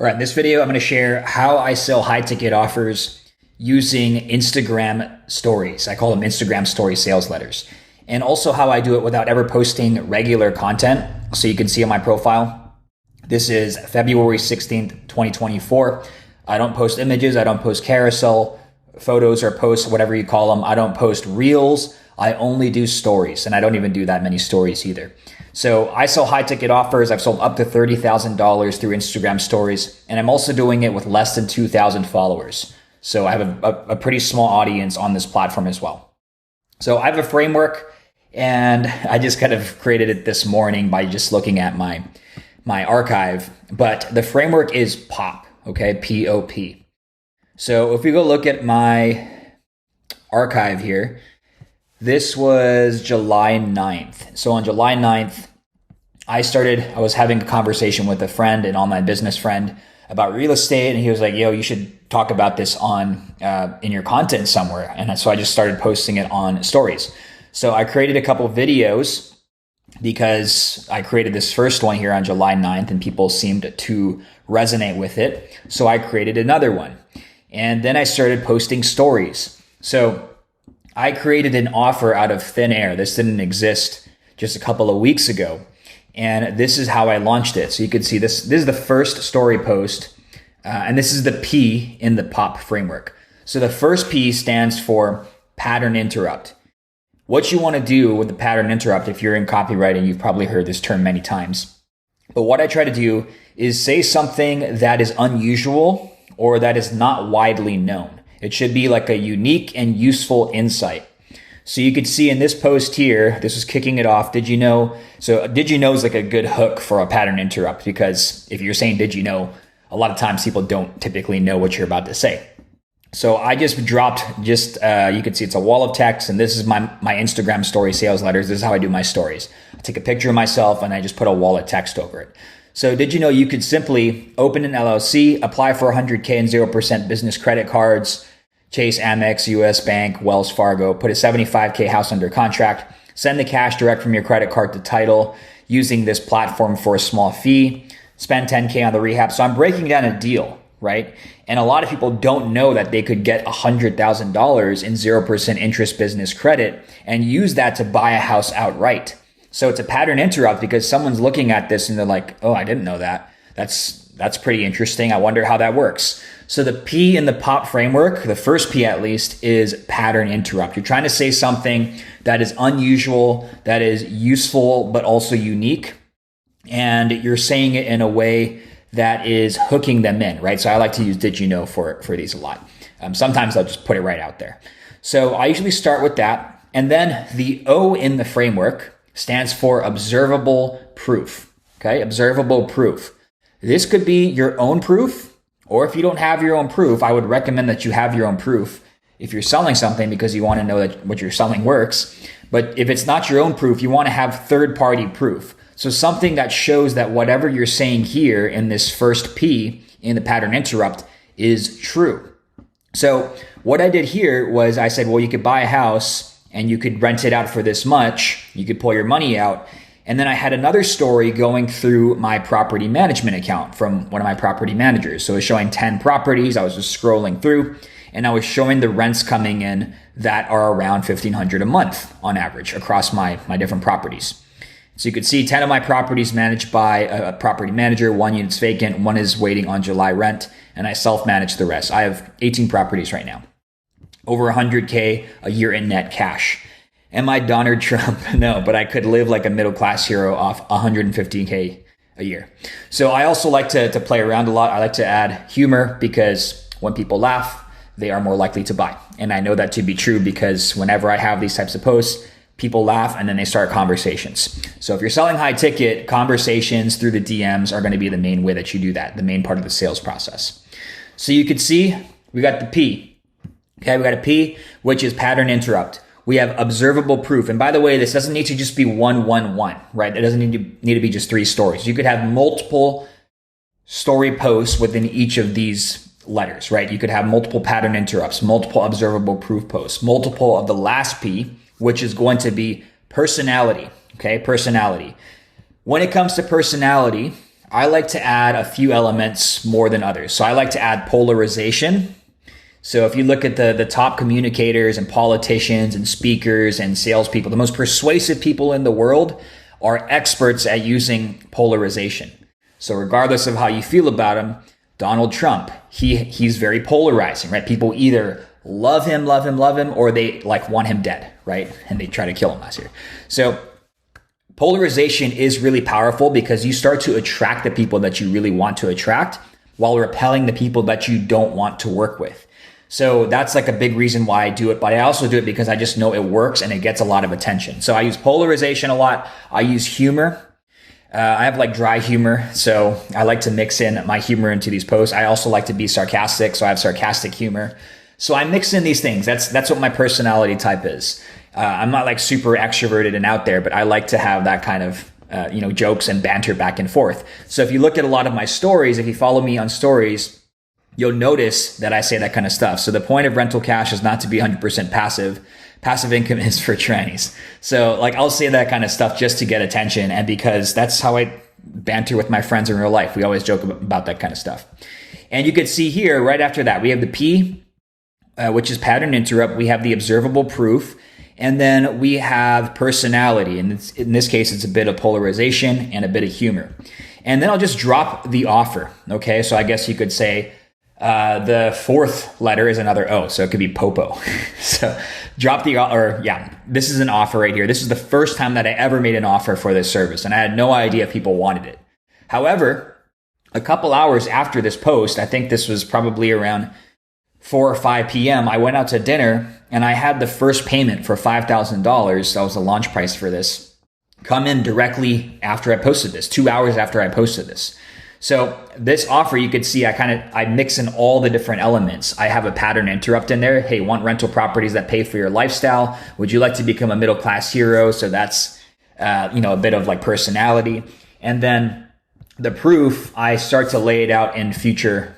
All right, in this video, I'm going to share how I sell high ticket offers using Instagram stories. I call them Instagram story sales letters. And also how I do it without ever posting regular content. So you can see on my profile, this is February 16th, 2024. I don't post images. I don't post carousel photos or posts, whatever you call them. I don't post reels. I only do stories, and I don't even do that many stories either. So I sell high ticket offers. I've sold up to $30,000 through Instagram stories, and I'm also doing it with less than 2,000 followers. So I have a pretty small audience on this platform as well. So I have a framework, and I just kind of created it this morning by just looking at my archive. But the framework is POP, okay? P-O-P. So if we go look at my archive here, this was July 9th. So on July 9th, I was having a conversation with a friend, an online business friend, about real estate. And he was like, yo, you should talk about this in your content somewhere. And so I just started posting it on stories. So I created a couple of videos because I created this first one here on July 9th and people seemed to resonate with it. So I created another one. And then I started posting stories. So I created an offer out of thin air. This didn't exist just a couple of weeks ago. And this is how I launched it. So you can see this is the first story post. And this is the P in the POP framework. So the first P stands for pattern interrupt. What you want to do with the pattern interrupt, if you're in copywriting, you've probably heard this term many times. But what I try to do is say something that is unusual or that is not widely known. It should be like a unique and useful insight. So you could see in this post here, this is kicking it off. Did you know? So did you know is like a good hook for a pattern interrupt, because if you're saying, did you know, a lot of times people don't typically know what you're about to say. So I just dropped you can see it's a wall of text, and this is my Instagram story sales letters. This is how I do my stories. I take a picture of myself and I just put a wall of text over it. So did you know you could simply open an LLC, apply for 100K and 0% business credit cards, Chase, Amex, US Bank, Wells Fargo, put a 75K house under contract, send the cash direct from your credit card to title using this platform for a small fee, spend 10K on the rehab. So I'm breaking down a deal, right? And a lot of people don't know that they could get $100,000 in 0% interest business credit and use that to buy a house outright. So it's a pattern interrupt because someone's looking at this and they're like, oh, I didn't know that. That's pretty interesting. I wonder how that works. So the P in the POP framework, the first P at least, is pattern interrupt. You're trying to say something that is unusual, that is useful, but also unique. And you're saying it in a way that is hooking them in, right? So I like to use did you know for these a lot. Sometimes I'll just put it right out there. So I usually start with that. And then the O in the framework stands for observable proof, okay? Observable proof. This could be your own proof, or if you don't have your own proof, I would recommend that you have your own proof if you're selling something because you want to know that what you're selling works. But if it's not your own proof, you want to have third-party proof. So something that shows that whatever you're saying here in this first P in the pattern interrupt is true. So what I did here was I said, well, you could buy a house and you could rent it out for this much. You could pull your money out. And then I had another story going through my property management account from one of my property managers. So it was showing 10 properties. I was just scrolling through and I was showing the rents coming in that are around $1,500 a month on average across my different properties. So you could see 10 of my properties managed by a property manager, 1 unit's vacant, 1 is waiting on July rent, and I self-manage the rest. I have 18 properties right now. Over 100K a year in net cash. Am I Donald Trump? No, but I could live like a middle-class hero off 115K a year. So I also like to play around a lot. I like to add humor because when people laugh, they are more likely to buy. And I know that to be true because whenever I have these types of posts, people laugh and then they start conversations. So if you're selling high ticket, conversations through the DMs are going to be the main way that you do that, the main part of the sales process. So you could see we got the P. Okay, we got a P, which is pattern interrupt. We have observable proof. And by the way, this doesn't need to just be 111, right? It doesn't need to be just 3 stories. You could have multiple story posts within each of these letters, right? You could have multiple pattern interrupts, multiple observable proof posts, multiple of the last P, which is going to be personality, okay? Personality. When it comes to personality, I like to add a few elements more than others. So I like to add polarization. So if you look at the top communicators and politicians and speakers and salespeople, the most persuasive people in the world are experts at using polarization. So regardless of how you feel about him, Donald Trump, he's very polarizing, right? People either love him, or they like want him dead, right? And they try to kill him last year. So polarization is really powerful because you start to attract the people that you really want to attract while repelling the people that you don't want to work with. So that's like a big reason why I do it, but I also do it because I just know it works and it gets a lot of attention. So I use polarization a lot. I use humor. I have like dry humor, so I like to mix in my humor into these posts. I also like to be sarcastic, so I have sarcastic humor. So I mix in these things. That's what my personality type is. I'm not like super extroverted and out there, but I like to have that kind of jokes and banter back and forth. So if you look at a lot of my stories, if you follow me on stories, you'll notice that I say that kind of stuff. So the point of rental cash is not to be 100% passive. Passive income is for trannies. So like I'll say that kind of stuff just to get attention, and because that's how I banter with my friends in real life. We always joke about that kind of stuff. And you could see here right after that, we have the P, which is pattern interrupt. We have the observable proof. And then we have personality. And in this case, it's a bit of polarization and a bit of humor. And then I'll just drop the offer. Okay, so I guess you could say the fourth letter is another O. So it could be Popo. So drop this is an offer right here. This is the first time that I ever made an offer for this service. And I had no idea if people wanted it. However, a couple hours after this post, I think this was probably around 4 or 5 p.m., I went out to dinner and I had the first payment for $5,000. That was the launch price for this. Come in directly after I posted this, 2 hours after I posted this. So this offer, you could see I mix in all the different elements. I have a pattern interrupt in there. Hey, want rental properties that pay for your lifestyle? Would you like to become a middle-class hero? So that's, a bit of like personality. And then the proof, I start to lay it out in future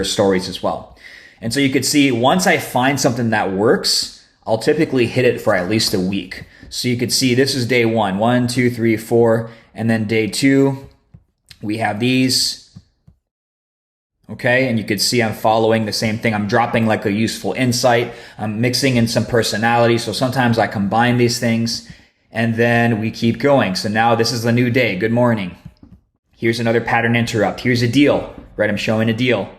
stories as well. And so you could see once I find something that works, I'll typically hit it for at least a week. So you could see this is day 1, 2, 3, 4, and then day 2, we have these. Okay, and you could see I'm following the same thing. I'm dropping like a useful insight. I'm mixing in some personality. So sometimes I combine these things and then we keep going. So now this is the new day. Good morning. Here's another pattern interrupt. Here's a deal, right? I'm showing a deal.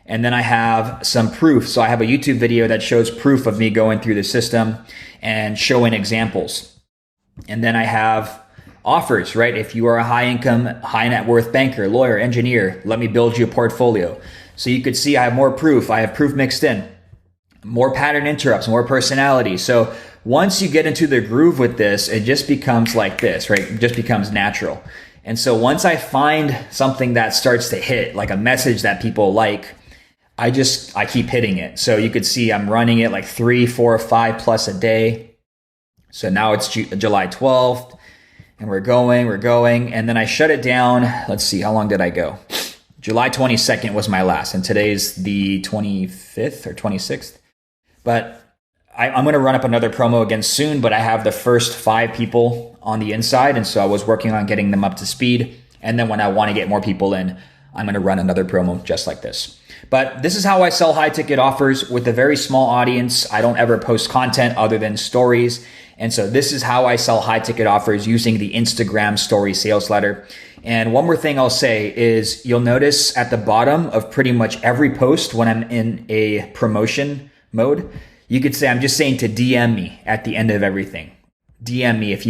And then I have some proof. So I have a YouTube video that shows proof of me going through the system and showing examples. And then I have offers, right? If you are a high income, high net worth banker, lawyer, engineer, let me build you a portfolio. So you could see I have more proof. I have proof mixed in, more pattern interrupts, more personality. So once you get into the groove with this, it just becomes like this, right? It just becomes natural. And so once I find something that starts to hit, like a message that people like, I keep hitting it. So you could see I'm running it like 3, 4, 5 plus a day. So now it's July 12th and we're going. And then I shut it down. Let's see, how long did I go? July 22nd was my last, and today's the 25th or 26th. But I'm going to run up another promo again soon, but I have the first 5 people on the inside. And so I was working on getting them up to speed. And then when I want to get more people in, I'm going to run another promo just like this. But this is how I sell high ticket offers with a very small audience. I don't ever post content other than stories. And so this is how I sell high ticket offers using the Instagram story sales letter. And one more thing I'll say is you'll notice at the bottom of pretty much every post when I'm in a promotion mode, you could say, I'm just saying to DM me at the end of everything. DM me if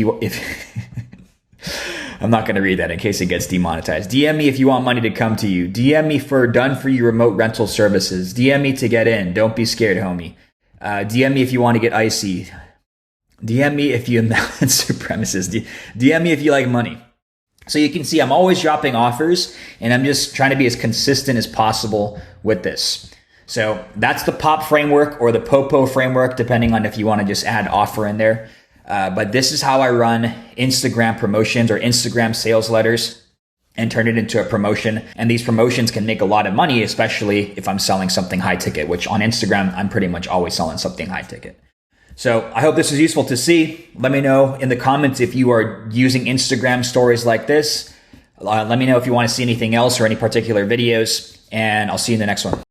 I'm not going to read that in case it gets demonetized. DM me if you want money to come to you. DM me for done for you remote rental services. DM me to get in. Don't be scared, homie. DM me if you want to get icy. DM me if you imbalance supremacist. DM me if you like money. So you can see I'm always dropping offers and I'm just trying to be as consistent as possible with this. So that's the POP framework or the POPO framework, depending on if you want to just add offer in there. But this is how I run Instagram promotions or Instagram sales letters and turn it into a promotion. And these promotions can make a lot of money, especially if I'm selling something high ticket, which on Instagram, I'm pretty much always selling something high ticket. So I hope this is useful to see. Let me know in the comments if you are using Instagram stories like this. Let me know if you want to see anything else or any particular videos, and I'll see you in the next one.